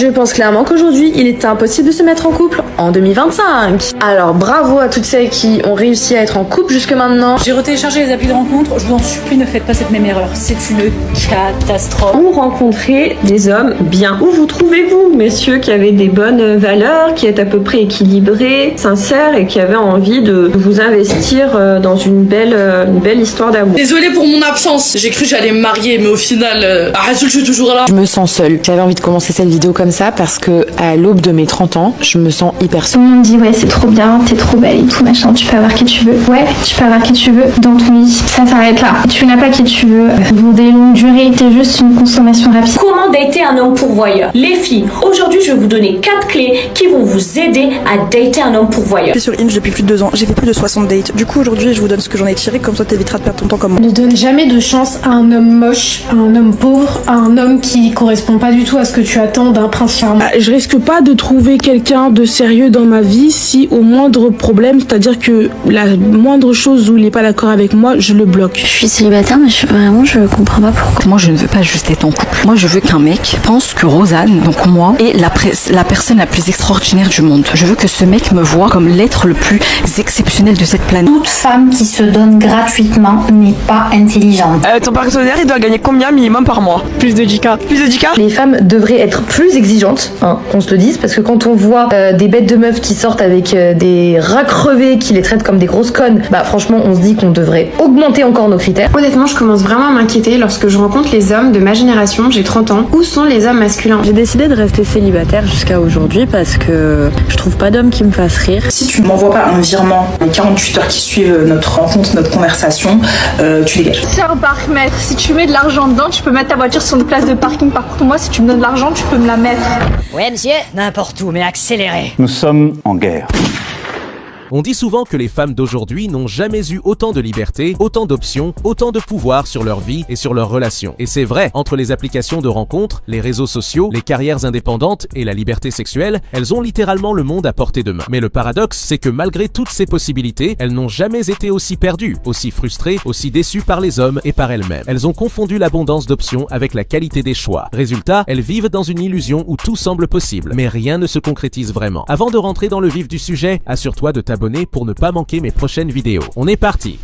Je pense clairement qu'aujourd'hui, il est impossible de se mettre en couple en 2025. Alors bravo à toutes celles qui ont réussi à être en couple jusque maintenant. J'ai retéléchargé les applis de rencontre, je vous en supplie, ne faites pas cette même erreur. C'est une catastrophe. Vous rencontrez des hommes bien. Où vous trouvez-vous, messieurs, qui avaient des bonnes valeurs, qui est à peu près équilibrés, sincères et qui avaient envie de vous investir dans une belle histoire d'amour? Désolée pour mon absence, j'ai cru que j'allais me marier, mais au final, je suis toujours là. Je me sens seule. J'avais envie de commencer cette vidéo comme ça parce que à l'aube de mes 30 ans, je me sens hyper seule. Tout le monde dit ouais, c'est trop bien, t'es trop belle et tout machin, tu peux avoir qui tu veux. Ouais, tu peux avoir qui tu veux dans ton lit. Ça s'arrête là. Tu n'as pas qui tu veux pour des longues durées, t'es juste une consommation rapide. Comment dater un homme pourvoyeur? Les filles, aujourd'hui je vais vous donner 4 clés qui vont vous aider à dater un homme pourvoyeur. Je suis sur Hinge depuis plus de 2 ans, j'ai fait plus de 60 dates. Du coup aujourd'hui je vous donne ce que j'en ai tiré, comme ça t'éviteras de perdre ton temps comme moi. Ne donne jamais de chance à un homme moche, à un homme pauvre, à un homme qui correspond pas du tout à ce que tu attends d'un prince charmant. Je risque pas de trouver quelqu'un de sérieux dans ma vie si au moindre problème, c'est-à-dire que la moindre chose où il est pas d'accord avec moi, je le bloque. Je suis célibataire mais je comprends pas pourquoi. Moi je ne veux pas juste être en couple. Moi je veux qu'un mec pense que Rosanne, donc moi, est la personne la plus extraordinaire du monde. Je veux que ce mec me voit comme l'être le plus exceptionnel de cette planète. Toute femme qui se donne gratuitement n'est pas intelligente. Ton partenaire, il doit gagner combien minimum par mois? Plus de 10K. Plus de 10K? Les femmes devraient être plus exigeantes, hein, qu'on se le dise, parce que quand on voit des bêtes de meufs qui sortent avec des rats crevés qui les traitent comme des grosses connes, bah franchement on se dit qu'on devrait augmenter encore nos critères. Honnêtement, je commence vraiment à m'inquiéter lorsque je rencontre les hommes de ma génération, j'ai 30 ans. Où sont les hommes masculins? J'ai décidé de rester célibataire jusqu'à aujourd'hui parce que je trouve pas d'homme qui me fasse rire. Si tu ne m'envoies pas un virement les 48 heures qui suivent notre rencontre, notre conversation, tu dégages. C'est un parc-mètre. Si tu mets de l'argent dedans, tu peux mettre ta voiture sur une place de parking. Par contre, moi, si tu me donnes de l'argent, tu peux me la mettre. Ouais, monsieur, n'importe où, mais accélérez. Nous sommes en guerre. On dit souvent que les femmes d'aujourd'hui n'ont jamais eu autant de liberté, autant d'options, autant de pouvoir sur leur vie et sur leurs relations. Et c'est vrai, entre les applications de rencontres, les réseaux sociaux, les carrières indépendantes et la liberté sexuelle, elles ont littéralement le monde à portée de main. Mais le paradoxe, c'est que malgré toutes ces possibilités, elles n'ont jamais été aussi perdues, aussi frustrées, aussi déçues par les hommes et par elles-mêmes. Elles ont confondu l'abondance d'options avec la qualité des choix. Résultat, elles vivent dans une illusion où tout semble possible, mais rien ne se concrétise vraiment. Avant de rentrer dans le vif du sujet, assure-toi de t'abonner pour ne pas manquer mes prochaines vidéos. On est parti!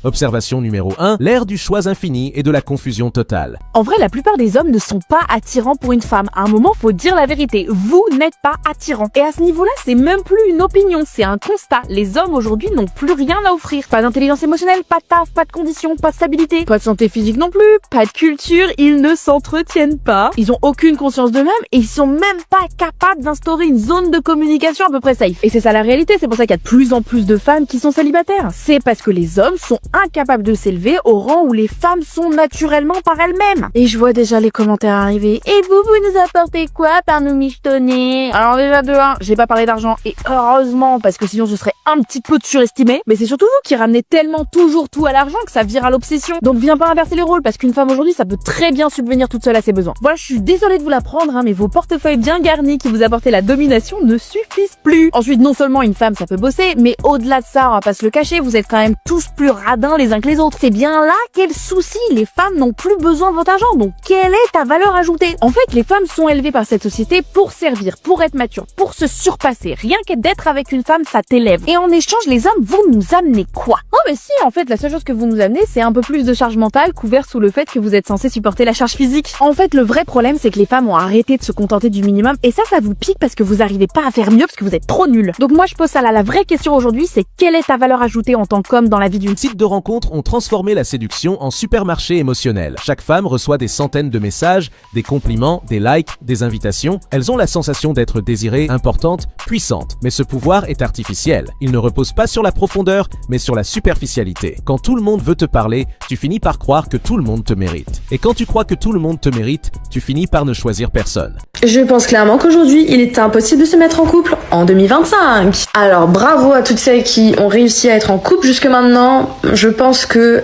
Observation numéro 1, l'ère du choix infini et de la confusion totale. En vrai, la plupart des hommes ne sont pas attirants pour une femme. À un moment, faut dire la vérité. Vous n'êtes pas attirant. Et à ce niveau-là, c'est même plus une opinion, c'est un constat. Les hommes aujourd'hui n'ont plus rien à offrir. Pas d'intelligence émotionnelle, pas de taf, pas de conditions, pas de stabilité, pas de santé physique non plus, pas de culture, ils ne s'entretiennent pas. Ils ont aucune conscience d'eux-mêmes et ils sont même pas capables d'instaurer une zone de communication à peu près safe. Et c'est ça la réalité, c'est pour ça qu'il y a de plus en plus de femmes qui sont célibataires. C'est parce que les hommes sont incapables de s'élever au rang où les femmes sont naturellement par elles-mêmes. Et je vois déjà les commentaires arriver. Et vous nous apportez quoi par nous michetonner? Alors déjà de 1, j'ai pas parlé d'argent et heureusement parce que sinon ce serait un petit peu surestimé. Mais c'est surtout vous qui ramenez tellement toujours tout à l'argent que ça vire à l'obsession. Donc viens pas inverser les rôles parce qu'une femme aujourd'hui ça peut très bien subvenir toute seule à ses besoins. Voilà, je suis désolée de vous l'apprendre mais vos portefeuilles bien garnis qui vous apportaient la domination ne suffisent plus. Ensuite, non seulement une femme ça peut bosser, mais au-delà de ça, on va pas se le cacher, vous êtes quand même tous plus radins les uns que les autres. C'est bien là qu'est le souci. Les femmes n'ont plus besoin de votre argent. Donc, quelle est ta valeur ajoutée? En fait, les femmes sont élevées par cette société pour servir, pour être matures, pour se surpasser. Rien qu'être avec une femme, ça t'élève. Et en échange, les hommes, vous nous amenez quoi? Oh, mais si, en fait, la seule chose que vous nous amenez, c'est un peu plus de charge mentale couverte sous le fait que vous êtes censé supporter la charge physique. En fait, le vrai problème, c'est que les femmes ont arrêté de se contenter du minimum. Et ça vous pique parce que vous arrivez pas à faire mieux parce que vous êtes trop nuls. Donc moi, je pose ça là. La vraie question aujourd'hui, c'est quelle est ta valeur ajoutée en tant qu'homme dans la vie d'une Sites de rencontres ont transformé la séduction en supermarché émotionnel. Chaque femme reçoit des centaines de messages, des compliments, des likes, des invitations. Elles ont la sensation d'être désirées, importantes, puissantes. Mais ce pouvoir est artificiel. Il ne repose pas sur la profondeur, mais sur la superficialité. Quand tout le monde veut te parler, tu finis par croire que tout le monde te mérite. Et quand tu crois que tout le monde te mérite, tu finis par ne choisir personne. Je pense clairement qu'aujourd'hui, il est impossible de se mettre en couple en 2025. Alors bravo à toutes celles qui ont réussi à être en couple jusque maintenant. Je pense que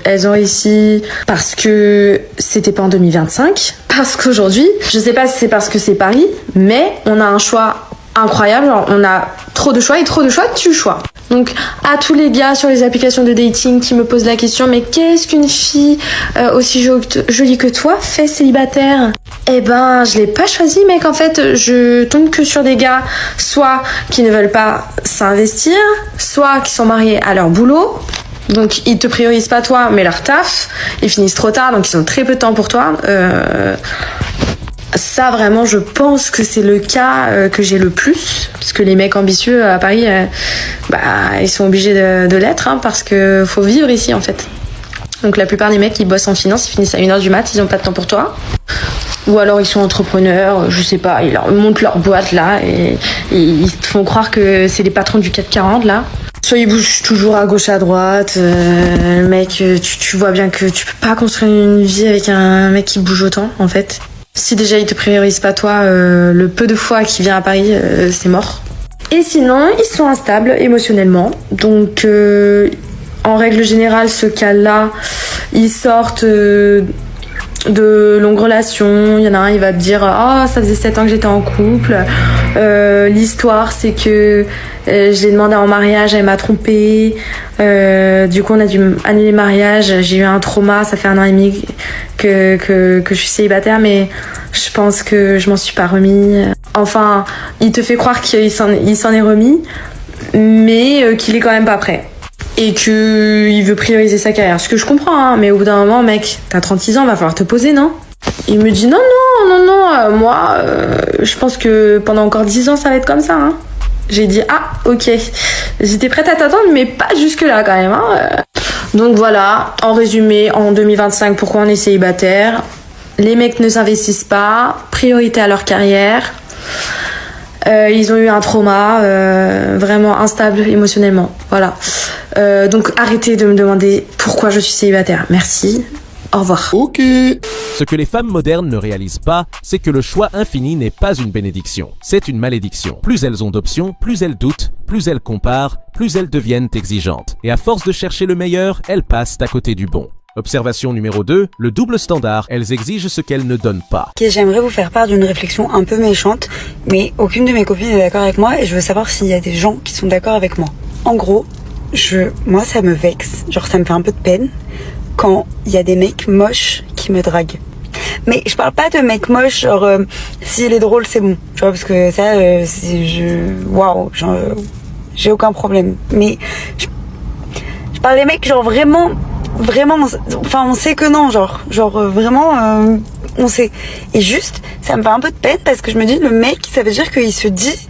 elles ont réussi parce que c'était pas en 2025. Parce qu'aujourd'hui, je sais pas si c'est parce que c'est Paris, mais on a un choix incroyable. Genre, on a trop de choix et trop de choix, tu choix. Donc à tous les gars sur les applications de dating qui me posent la question, mais qu'est-ce qu'une fille aussi jolie que toi fait célibataire? Eh ben je l'ai pas choisi mec, en fait je tombe que sur des gars soit qui ne veulent pas s'investir, soit qui sont mariés à leur boulot. Donc ils te priorisent pas toi mais leur taf, ils finissent trop tard donc ils ont très peu de temps pour toi. Ça vraiment je pense que c'est le cas que j'ai le plus, parce que les mecs ambitieux à Paris ils sont obligés de l'être parce que faut vivre ici en fait. Donc la plupart des mecs qui bossent en finance, ils finissent à 1h du mat, ils ont pas de temps pour toi. Ou alors ils sont entrepreneurs, je sais pas, ils leur montent leur boîte là et ils te font croire que c'est les patrons du CAC 40 là. Soit ils bougent toujours à gauche à droite, le mec, tu vois bien que tu peux pas construire une vie avec un mec qui bouge autant en fait. Si déjà il te priorise pas toi, le peu de fois qu'il vient à Paris, c'est mort. Et sinon, ils sont instables émotionnellement. Donc en règle générale, ce cas-là, ils sortent de longues relations. Il y en a un, il va te dire « Ah, ça faisait 7 ans que j'étais en couple. L'histoire, c'est que je l'ai demandé en mariage, elle m'a trompée. Du coup, on a dû annuler le mariage. J'ai eu un trauma, ça fait 1 an et demi que je suis célibataire, mais je pense que je m'en suis pas remis. » Enfin, il te fait croire qu'il s'en est remis, mais qu'il est quand même pas prêt. Et qu'il veut prioriser sa carrière. Ce que je comprends, mais au bout d'un moment, mec, t'as 36 ans, va falloir te poser, non? Il me dit non, moi, je pense que pendant encore 10 ans, ça va être comme ça. J'ai dit, ah, ok. J'étais prête à t'attendre, mais pas jusque-là quand même. Donc voilà, en résumé, en 2025, pourquoi on est célibataire? Les mecs ne s'investissent pas, priorité à leur carrière. Ils ont eu un trauma vraiment instable émotionnellement. Voilà. Donc arrêtez de me demander pourquoi je suis célibataire. Merci. Au revoir. Ok. Ce que les femmes modernes ne réalisent pas, c'est que le choix infini n'est pas une bénédiction, c'est une malédiction. Plus elles ont d'options, plus elles doutent, plus elles comparent, plus elles deviennent exigeantes. Et à force de chercher le meilleur, elles passent à côté du bon. Observation numéro 2, le double standard, elles exigent ce qu'elles ne donnent pas. Ok, j'aimerais vous faire part d'une réflexion un peu méchante, mais aucune de mes copines n'est d'accord avec moi et je veux savoir s'il y a des gens qui sont d'accord avec moi. En gros, moi ça me vexe, genre ça me fait un peu de peine quand il y a des mecs moches qui me draguent. Mais je parle pas de mecs moches, genre s'il est drôle c'est bon, tu vois, parce que ça, waouh, j'ai aucun problème. Mais je parle des mecs genre vraiment, enfin on sait que non, genre vraiment on sait. Et juste, ça me fait un peu de peine parce que je me dis, le mec, ça veut dire qu'il se dit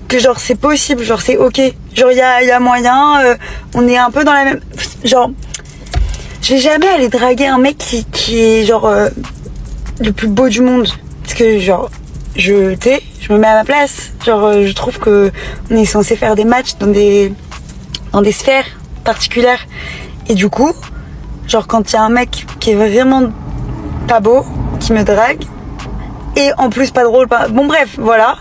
que genre c'est possible, genre c'est ok, genre il y a moyen, on est un peu dans la même, genre je vais jamais aller draguer un mec qui est genre le plus beau du monde, parce que genre je me mets à ma place, genre je trouve que on est censé faire des matchs dans des sphères particulières, et du coup genre quand il y a un mec qui est vraiment pas beau qui me drague et en plus pas drôle, bon bref voilà,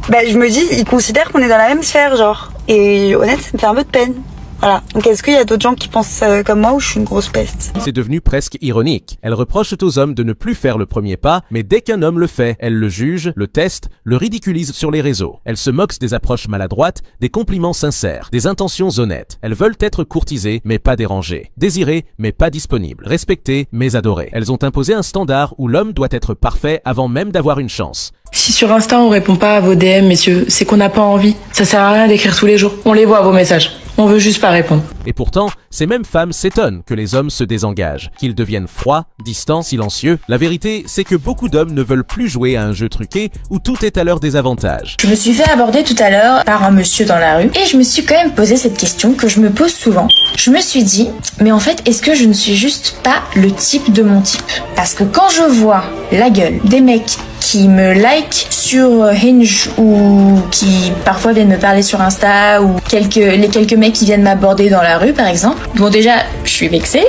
je me dis il considère qu'on est dans la même sphère, genre, et honnêtement ça me fait un peu de peine. Voilà. Donc est-ce qu'il y a d'autres gens qui pensent comme moi ou je suis une grosse peste? C'est devenu presque ironique. Elles reprochent aux hommes de ne plus faire le premier pas, mais dès qu'un homme le fait, elles le jugent, le testent, le ridiculisent sur les réseaux. Elles se moquent des approches maladroites, des compliments sincères, des intentions honnêtes. Elles veulent être courtisées, mais pas dérangées. Désirées, mais pas disponibles. Respectées, mais adorées. Elles ont imposé un standard où l'homme doit être parfait avant même d'avoir une chance. Si sur Insta on répond pas à vos DM, messieurs, c'est qu'on n'a pas envie. Ça sert à rien d'écrire tous les jours. On les voit vos messages. On veut juste pas répondre. Et pourtant, ces mêmes femmes s'étonnent que les hommes se désengagent, qu'ils deviennent froids, distants, silencieux. La vérité, c'est que beaucoup d'hommes ne veulent plus jouer à un jeu truqué où tout est à leur désavantage. Je me suis fait aborder tout à l'heure par un monsieur dans la rue et je me suis quand même posé cette question que je me pose souvent. Je me suis dit, mais en fait, est-ce que je ne suis juste pas le type de mon type? Parce que quand je vois la gueule des mecs qui me like sur Hinge ou qui parfois viennent me parler sur Insta, ou les quelques mecs qui viennent m'aborder dans la rue par exemple, bon déjà je suis vexée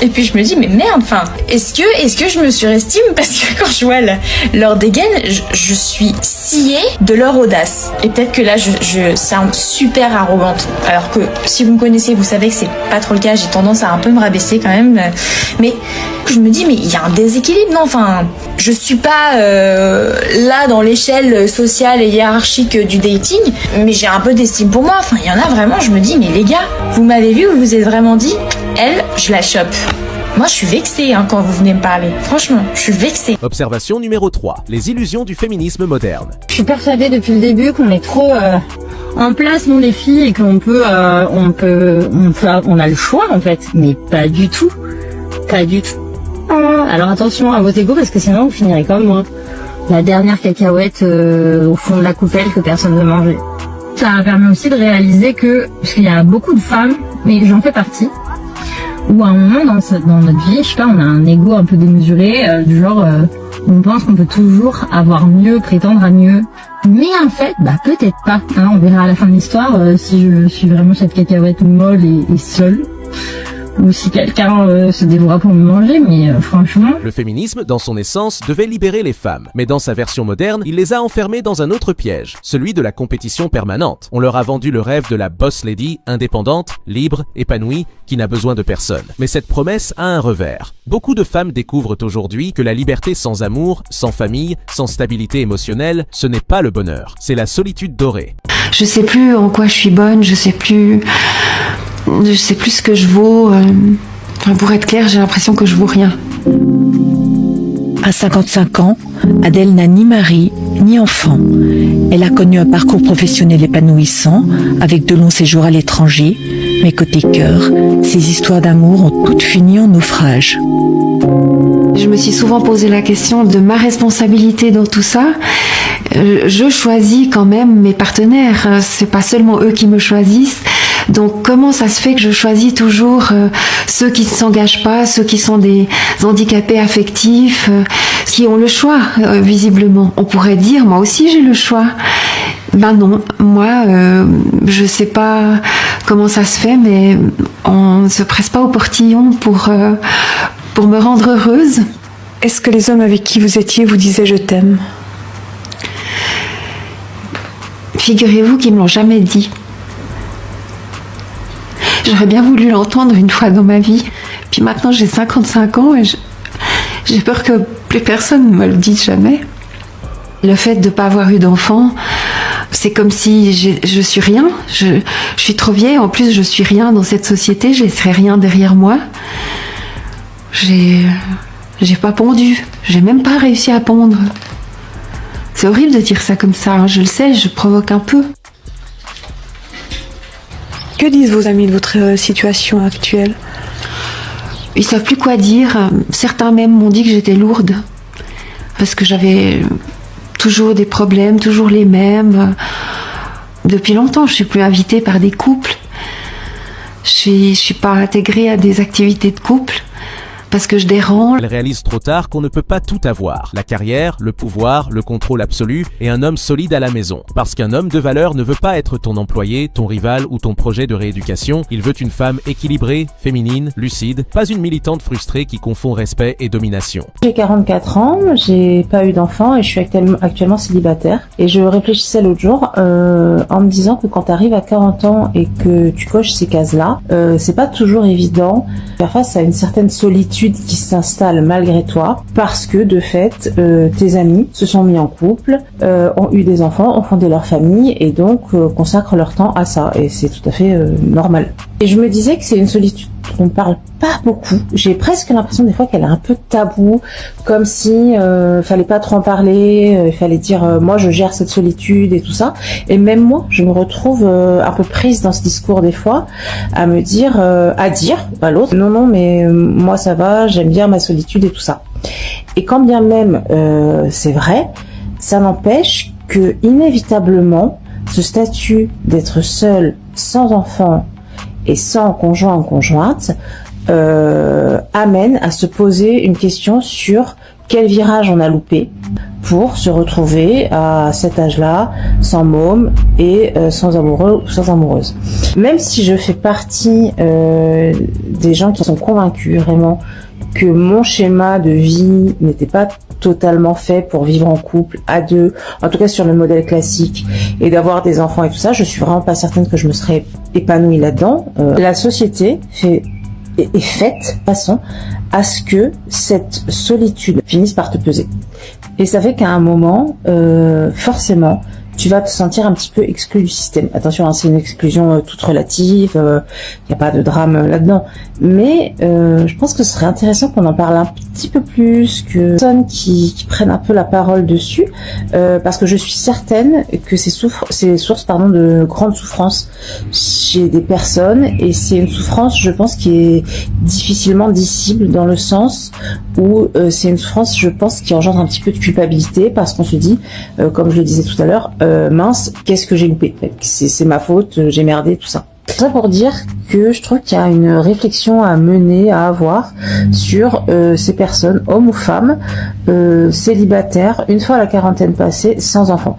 Et puis je me dis mais merde, enfin, est-ce que je me surestime, parce que quand je vois leur dégaine, je suis sciée de leur audace. Et peut-être que là je sound super arrogante, alors que si vous me connaissez, vous savez que c'est pas trop le cas, j'ai tendance à un peu me rabaisser quand même, mais je me dis mais il y a un déséquilibre, non, enfin, je suis pas là dans l'échelle sociale et hiérarchique du dating, mais j'ai un peu d'estime pour moi. Enfin, il y en a vraiment, je me dis mais les gars, vous m'avez vu, vous vous êtes vraiment dit, elle, je la chope. Moi, je suis vexée quand vous venez me parler. Franchement, je suis vexée. Observation numéro 3. Les illusions du féminisme moderne. Je suis persuadée depuis le début qu'on est trop en place, nous les filles, et qu'on on a le choix en fait, mais pas du tout. Pas du tout. Alors attention à votre ego, parce que sinon vous finirez comme moi. La dernière cacahuète au fond de la coupelle que personne ne veut manger. Ça permet aussi de réaliser que, parce qu'il y a beaucoup de femmes, mais j'en fais partie, où à un moment dans notre vie, je sais pas, on a un ego un peu démesuré, du genre on pense qu'on peut toujours avoir mieux, prétendre à mieux, mais en fait, peut-être pas. Hein, on verra à la fin de l'histoire si je suis vraiment cette cacahuète molle et seule, ou si quelqu'un se dévouera pour me manger, mais franchement... Le féminisme, dans son essence, devait libérer les femmes. Mais dans sa version moderne, il les a enfermées dans un autre piège, celui de la compétition permanente. On leur a vendu le rêve de la boss lady, indépendante, libre, épanouie, qui n'a besoin de personne. Mais cette promesse a un revers. Beaucoup de femmes découvrent aujourd'hui que la liberté sans amour, sans famille, sans stabilité émotionnelle, ce n'est pas le bonheur. C'est la solitude dorée. Je sais plus en quoi je suis bonne, je sais plus ce que je vaux. Enfin, pour être clair, j'ai l'impression que je vaux rien. À 55 ans, Adèle n'a ni mari, ni enfant. Elle a connu un parcours professionnel épanouissant, avec de longs séjours à l'étranger, mais côté cœur, ses histoires d'amour ont toutes fini en naufrage. Je me suis souvent posé la question de ma responsabilité dans tout ça. Je choisis quand même mes partenaires, c'est pas seulement eux qui me choisissent. Donc comment ça se fait que je choisis toujours ceux qui ne s'engagent pas, ceux qui sont des handicapés affectifs, qui ont le choix visiblement. On pourrait dire moi aussi j'ai le choix. Ben non, moi je sais pas comment ça se fait, mais on ne se presse pas au portillon pour me rendre heureuse. Est-ce que les hommes avec qui vous étiez vous disaient je t'aime? Figurez-vous qu'ils me l'ont jamais dit. J'aurais bien voulu l'entendre une fois dans ma vie. Puis maintenant j'ai 55 ans et j'ai peur que plus personne ne me le dise jamais. Le fait de ne pas avoir eu d'enfant, c'est comme si je suis rien. Je suis trop vieille, en plus je suis rien dans cette société, je laisserai rien derrière moi. J'ai pas pondu, j'ai même pas réussi à pondre. C'est horrible de dire ça comme ça, hein. Je le sais, je provoque un peu. Que disent vos amis de votre situation actuelle? Ils savent plus quoi dire. Certains même m'ont dit que j'étais lourde. Parce que j'avais toujours des problèmes, toujours les mêmes. Depuis longtemps, je suis plus invitée par des couples. Je suis pas intégrée à des activités de couple. Parce que je dérange. Elle réalise trop tard qu'on ne peut pas tout avoir. La carrière, le pouvoir, le contrôle absolu et un homme solide à la maison. Parce qu'un homme de valeur ne veut pas être ton employé, ton rival ou ton projet de rééducation. Il veut une femme équilibrée, féminine, lucide, pas une militante frustrée qui confond respect et domination. J'ai 44 ans, j'ai pas eu d'enfant et je suis actuellement célibataire. Et je réfléchissais l'autre jour en me disant que quand tu arrives à 40 ans et que tu coches ces cases-là, c'est pas toujours évident de faire face à une certaine solitude qui s'installe malgré toi parce que de fait tes amis se sont mis en couple, ont eu des enfants, ont fondé leur famille et donc consacrent leur temps à ça et c'est tout à fait normal. Et je me disais que c'est une solitude dont on parle pas beaucoup. J'ai presque l'impression des fois qu'elle est un peu taboue, comme si fallait pas trop en parler, il fallait dire moi je gère cette solitude et tout ça. Et même moi, je me retrouve un peu prise dans ce discours des fois, à me dire, à dire à l'autre, non mais moi ça va, j'aime bien ma solitude et tout ça. Et quand bien même c'est vrai, ça n'empêche que inévitablement ce statut d'être seul, sans enfant et sans conjoint ou conjointe amène à se poser une question sur quel virage on a loupé, pour se retrouver à cet âge-là, sans môme et sans amoureux ou sans amoureuse. Même si je fais partie des gens qui sont convaincus vraiment que mon schéma de vie n'était pas totalement fait pour vivre en couple, à deux, en tout cas sur le modèle classique, et d'avoir des enfants et tout ça, je suis vraiment pas certaine que je me serais épanouie là-dedans. La société est faite de façon à ce que cette solitude finisse par te peser. Et ça fait qu'à un moment, forcément, tu vas te sentir un petit peu exclu du système. Attention, hein, c'est une exclusion toute relative, y a pas de drame là-dedans. Mais je pense que ce serait intéressant qu'on en parle un petit peu plus, que personnes qui prennent un peu la parole dessus, parce que je suis certaine que c'est source de grande souffrance chez des personnes, et c'est une souffrance, je pense, qui est difficilement dissible, dans le sens où c'est une souffrance, je pense, qui engendre un petit peu de culpabilité, parce qu'on se dit, comme je le disais tout à l'heure, mince, qu'est-ce que j'ai loupé, c'est ma faute, j'ai merdé, tout ça. Ça pour dire que je trouve qu'il y a une réflexion à mener, à avoir sur ces personnes, hommes ou femmes, célibataires, une fois la quarantaine passée, sans enfants.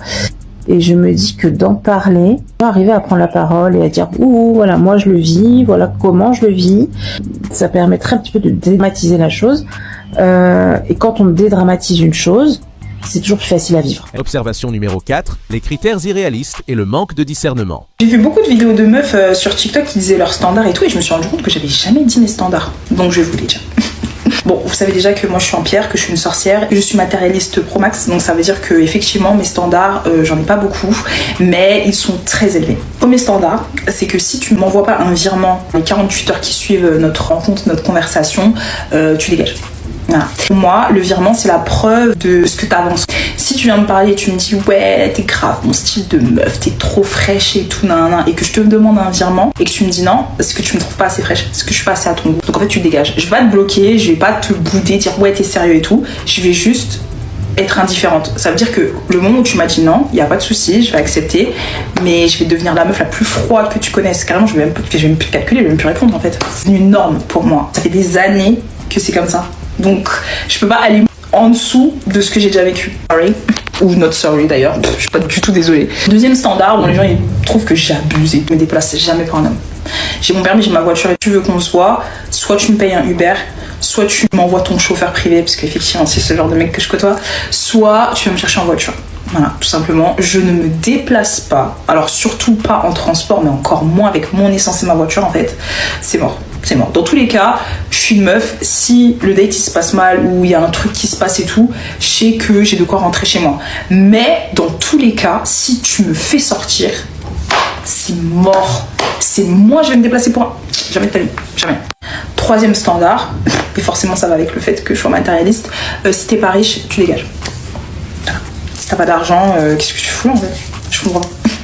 Et je me dis que d'en parler, arriver à prendre la parole et à dire voilà, moi je le vis, voilà comment je le vis, ça permettrait un petit peu de dédramatiser la chose. Et quand on dédramatise une chose, c'est toujours plus facile à vivre. Observation numéro 4, les critères irréalistes et le manque de discernement. J'ai vu beaucoup de vidéos de meufs sur TikTok qui disaient leurs standards et tout, et je me suis rendu compte que j'avais jamais dit mes standards. Donc je vais vous les dire. Bon, vous savez déjà que moi je suis en pierre, que je suis une sorcière, et je suis matérialiste pro max, donc ça veut dire que effectivement mes standards, j'en ai pas beaucoup, mais ils sont très élevés. Premier standard, c'est que si tu ne m'envoies pas un virement les 48 heures qui suivent notre rencontre, notre conversation, tu dégages. Voilà. Pour moi, le virement, c'est la preuve de ce que tu avances. Si tu viens me parler et tu me dis ouais, t'es grave, mon style de meuf, t'es trop fraîche et tout, et que je te demande un virement et que tu me dis non, parce que tu me trouves pas assez fraîche, parce que je suis pas assez à ton goût. Donc en fait, tu dégages. Je vais pas te bloquer, je vais pas te bouder, dire ouais, t'es sérieux et tout. Je vais juste être indifférente. Ça veut dire que le moment où tu m'as dit non, il y a pas de souci, je vais accepter, mais je vais devenir la meuf la plus froide que tu connaisses. Carrément, je vais même plus calculer, je vais même plus répondre en fait. C'est une norme pour moi. Ça fait des années que c'est comme ça. Donc, je peux pas aller en dessous de ce que j'ai déjà vécu. Sorry. Ou not sorry d'ailleurs, je suis pas du tout désolée. Deuxième standard, bon, les gens ils trouvent que j'abuse et je me déplace jamais pour un homme. J'ai mon permis, j'ai ma voiture et tu veux qu'on se voit, soit tu me payes un Uber, soit tu m'envoies ton chauffeur privé, parce qu'effectivement c'est ce genre de mec que je côtoie, soit tu vas me chercher en voiture. Voilà, tout simplement, je ne me déplace pas, alors surtout pas en transport, mais encore moins avec mon essence et ma voiture en fait, c'est mort. C'est mort. Dans tous les cas, je suis une meuf, si le date il se passe mal ou il y a un truc qui se passe et tout, je sais que j'ai de quoi rentrer chez moi. Mais dans tous les cas, si tu me fais sortir, c'est mort. C'est moi, je vais me déplacer pour un... Jamais de ta vie. Jamais. Troisième standard, et forcément ça va avec le fait que je sois matérialiste, si t'es pas riche, tu dégages. Voilà. Si t'as pas d'argent, qu'est-ce que tu fous en fait? Je comprends.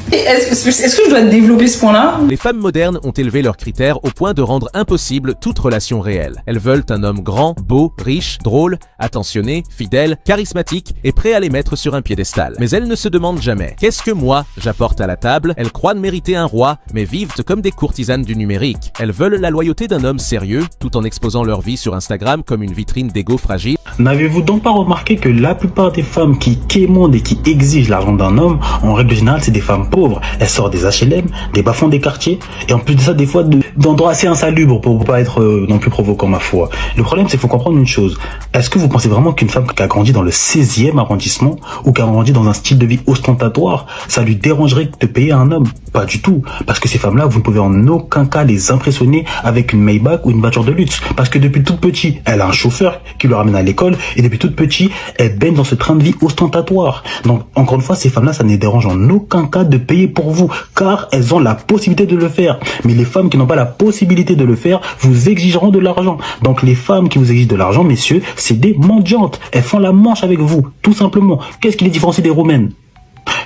Est-ce que je dois développer ce point-là? Les femmes modernes ont élevé leurs critères au point de rendre impossible toute relation réelle. Elles veulent un homme grand, beau, riche, drôle, attentionné, fidèle, charismatique et prêt à les mettre sur un piédestal. Mais elles ne se demandent jamais « Qu'est-ce que moi j'apporte à la table ?» Elles croient mériter un roi, mais vivent comme des courtisanes du numérique. Elles veulent la loyauté d'un homme sérieux, tout en exposant leur vie sur Instagram comme une vitrine d'égo fragile. N'avez-vous donc pas remarqué que la plupart des femmes qui quémandent et qui exigent l'argent d'un homme, en règle générale, c'est des femmes pauvres. Elles sortent des HLM, des bas-fonds des quartiers, et en plus de ça, des fois, d'endroits assez insalubres pour pas être non plus provoquant, ma foi. Le problème, c'est qu'il faut comprendre une chose. Est-ce que vous pensez vraiment qu'une femme qui a grandi dans le 16e arrondissement, ou qui a grandi dans un style de vie ostentatoire, ça lui dérangerait de payer un homme? Pas du tout. Parce que ces femmes-là, vous ne pouvez en aucun cas les impressionner avec une Maybach ou une voiture de luxe. Parce que depuis toute petite, elle a un chauffeur qui le ramène à l'école, et depuis toute petite, elle baigne dans ce train de vie ostentatoire. Donc, encore une fois, ces femmes-là, ça ne les dérange en aucun cas de payer pour vous, car elles ont la possibilité de le faire. Mais les femmes qui n'ont pas la possibilité de le faire, vous exigeront de l'argent. Donc, les femmes qui vous exigent de l'argent, messieurs, c'est des mendiantes. Elles font la manche avec vous, tout simplement. Qu'est-ce qui les différencie des Roumaines?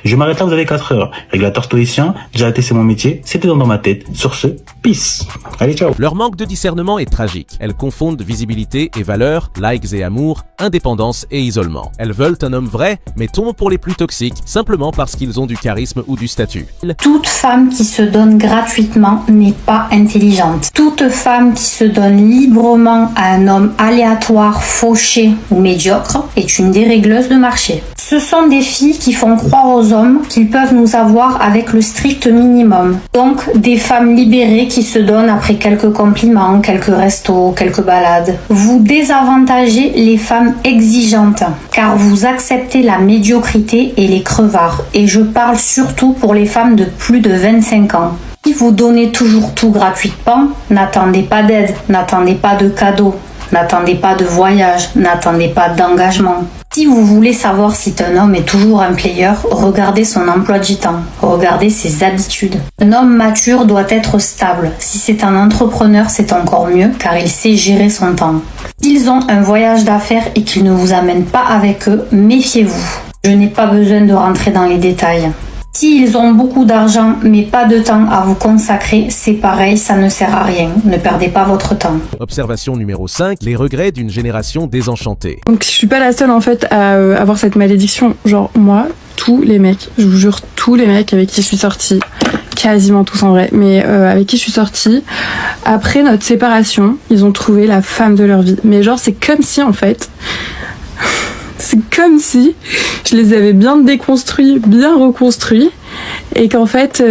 Je m'arrête là, vous avez 4 heures. Régulateur stoïcien, j'ai arrêté, c'est mon métier, c'était dans ma tête. Sur ce, peace. Allez, ciao. Leur manque de discernement est tragique. Elles confondent visibilité et valeur, likes et amour, indépendance et isolement. Elles veulent un homme vrai, mais tombent pour les plus toxiques, simplement parce qu'ils ont du charisme ou du statut. Toute femme qui se donne gratuitement n'est pas intelligente. Toute femme qui se donne librement à un homme aléatoire, fauché ou médiocre est une dérégleuse de marché. Ce sont des filles qui font croire aux hommes qu'ils peuvent nous avoir avec le strict minimum. Donc des femmes libérées qui se donnent après quelques compliments, quelques restos, quelques balades. Vous désavantagez les femmes exigeantes car vous acceptez la médiocrité et les crevards. Et je parle surtout pour les femmes de plus de 25 ans. Si vous donnez toujours tout gratuitement, n'attendez pas d'aide, n'attendez pas de cadeaux, n'attendez pas de voyage, n'attendez pas d'engagement. Si vous voulez savoir si un homme est toujours un player, regardez son emploi du temps, regardez ses habitudes. Un homme mature doit être stable. Si c'est un entrepreneur, c'est encore mieux car il sait gérer son temps. S'ils ont un voyage d'affaires et qu'ils ne vous amènent pas avec eux, méfiez-vous. Je n'ai pas besoin de rentrer dans les détails. S'ils ont beaucoup d'argent mais pas de temps à vous consacrer, c'est pareil, ça ne sert à rien. Ne perdez pas votre temps. Observation numéro 5, les regrets d'une génération désenchantée. Donc je suis pas la seule en fait à avoir cette malédiction. Genre moi, tous les mecs, je vous jure, tous les mecs avec qui je suis sortie, quasiment tous en vrai, mais avec qui je suis sortie, après notre séparation, ils ont trouvé la femme de leur vie. Mais genre c'est comme si en fait... C'est comme si je les avais bien déconstruits, bien reconstruits, et qu'en fait,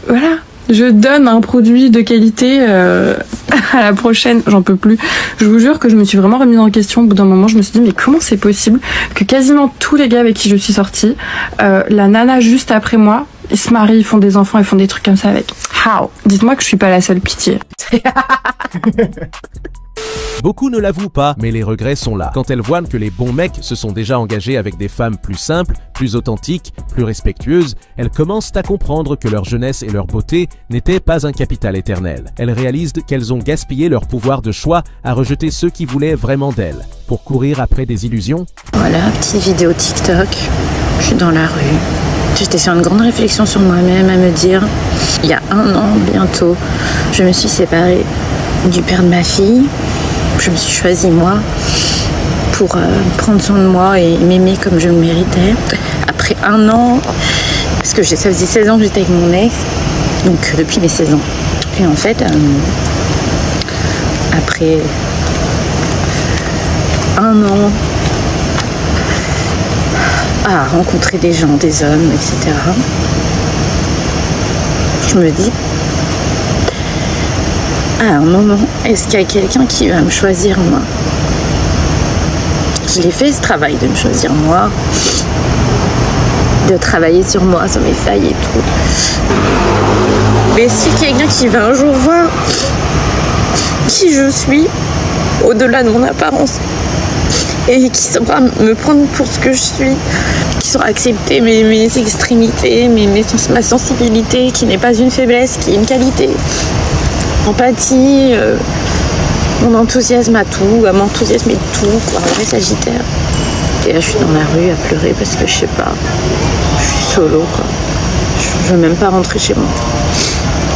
voilà, je donne un produit de qualité à la prochaine, j'en peux plus. Je vous jure que je me suis vraiment remise en question. Au bout d'un moment, je me suis dit, mais comment c'est possible que quasiment tous les gars avec qui je suis sortie, la nana juste après moi, ils se marient, ils font des enfants, ils font des trucs comme ça avec. How? Dites-moi que je suis pas la seule, pitié. Beaucoup ne l'avouent pas, mais les regrets sont là. Quand elles voient que les bons mecs se sont déjà engagés avec des femmes plus simples, plus authentiques, plus respectueuses, elles commencent à comprendre que leur jeunesse et leur beauté n'étaient pas un capital éternel. Elles réalisent qu'elles ont gaspillé leur pouvoir de choix à rejeter ceux qui voulaient vraiment d'elles, pour courir après des illusions. Voilà, petite vidéo TikTok, je suis dans la rue. J'étais sur une grande réflexion sur moi-même à me dire, il y a 1 an bientôt, je me suis séparée du père de ma fille. Je me suis choisie moi pour prendre soin de moi et m'aimer comme je le méritais. Après 1 an, parce que ça faisait 16 ans que j'étais avec mon ex, donc depuis mes 16 ans. Et en fait, après 1 an à rencontrer des gens, des hommes, etc., je me dis, à un moment, est-ce qu'il y a quelqu'un qui va me choisir moi? Je l'ai fait ce travail de me choisir moi, de travailler sur moi, sur mes failles et tout. Mais est-ce qu'il y a quelqu'un qui va un jour voir qui je suis, au-delà de mon apparence, et qui saura me prendre pour ce que je suis, qui saura accepter mes extrémités, ma sensibilité, qui n'est pas une faiblesse, qui est une qualité. Empathie, mon enthousiasme à tout, à m'enthousiasmer de tout, quoi, un vrai Sagittaire. Et là, je suis dans la rue à pleurer parce que je sais pas, je suis solo, quoi. Je veux même pas rentrer chez moi.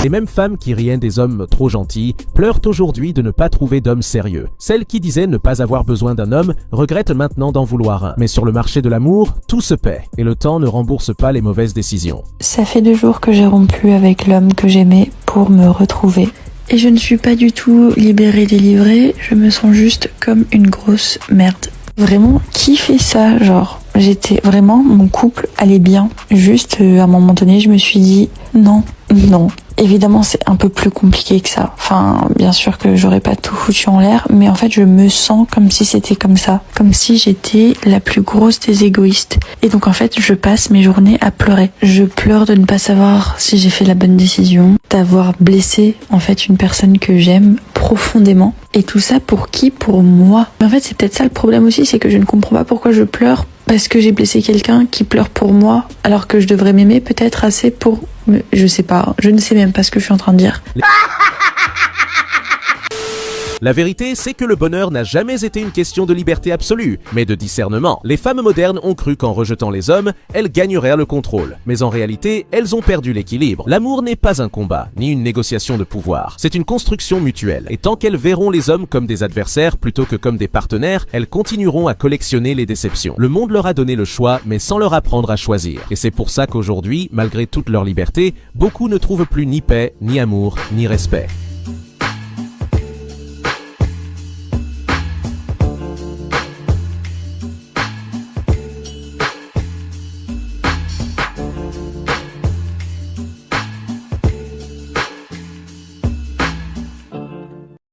Les mêmes femmes qui riaient des hommes trop gentils pleurent aujourd'hui de ne pas trouver d'hommes sérieux. Celles qui disaient ne pas avoir besoin d'un homme regrettent maintenant d'en vouloir un. Mais sur le marché de l'amour, tout se paie et le temps ne rembourse pas les mauvaises décisions. Ça fait 2 jours que j'ai rompu avec l'homme que j'aimais pour me retrouver. Et je ne suis pas du tout libérée, délivrée, je me sens juste comme une grosse merde. Vraiment, qui fait ça? Genre, j'étais vraiment, mon couple allait bien. Juste, à un moment donné, je me suis dit, non. Évidemment, c'est un peu plus compliqué que ça. Enfin, bien sûr que j'aurais pas tout foutu en l'air, mais en fait, je me sens comme si c'était comme ça. Comme si j'étais la plus grosse des égoïstes. Et donc, en fait, je passe mes journées à pleurer. Je pleure de ne pas savoir si j'ai fait la bonne décision, d'avoir blessé, en fait, une personne que j'aime profondément. Et tout ça pour qui? Pour moi. Mais en fait, c'est peut-être ça le problème aussi, c'est que je ne comprends pas pourquoi je pleure. Parce que j'ai blessé quelqu'un qui pleure pour moi, alors que je devrais m'aimer peut-être assez pour... Je sais pas, je ne sais même pas ce que je suis en train de dire. La vérité, c'est que le bonheur n'a jamais été une question de liberté absolue, mais de discernement. Les femmes modernes ont cru qu'en rejetant les hommes, elles gagneraient le contrôle. Mais en réalité, elles ont perdu l'équilibre. L'amour n'est pas un combat, ni une négociation de pouvoir. C'est une construction mutuelle. Et tant qu'elles verront les hommes comme des adversaires plutôt que comme des partenaires, elles continueront à collectionner les déceptions. Le monde leur a donné le choix, mais sans leur apprendre à choisir. Et c'est pour ça qu'aujourd'hui, malgré toute leur liberté, beaucoup ne trouvent plus ni paix, ni amour, ni respect.